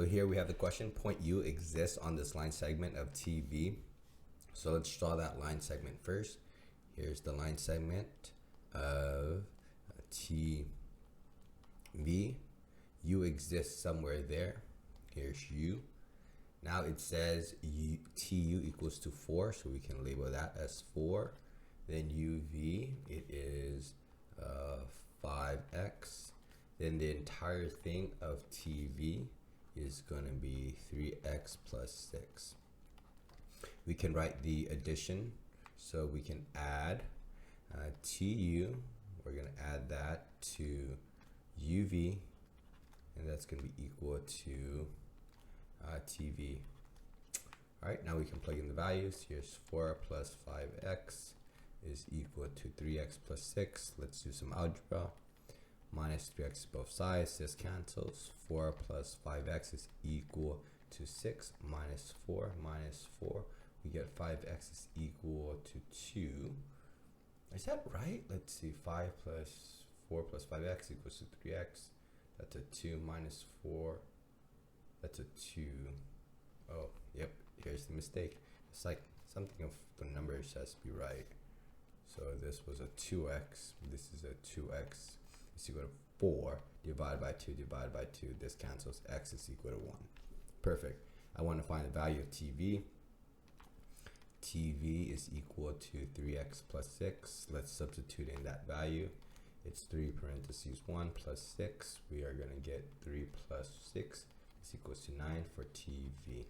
So here we have the question, point U exists on this line segment of TV. So let's draw that line segment first. Here's the line segment of TV. U exists somewhere there. Here's U. Now it says TU equals to 4, so we can label that as 4. Then UV, it is 5x. Then the entire thing of TV is going to be 3x plus 6. We can write the addition, so we can add TU, we're going to add that to UV, and that's going to be equal to TV. Alright, now we can plug in the values. Here's 4 plus 5x is equal to 3x plus 6. Let's do some algebra. Minus 3x both sides, this cancels. 4 plus 5x is equal to 6 minus 4 minus 4. We get 5x is equal to 2. Is that right? Let's see, 5 plus 4 plus 5x equals to 3x. That's a 2 minus 4. That's a 2. Oh, yep, here's the mistake. It's like something of the numbers has to be right. So this was a 2x, this is a 2x. Is equal to 4 divided by 2 divided by 2. This cancels, x is equal to 1. Perfect. I want to find the value of TV. TV is equal to 3x plus 6. Let's substitute in that value. It's 3 parentheses 1 plus 6. We are going to get 3 plus 6 is equals to 9 for TV.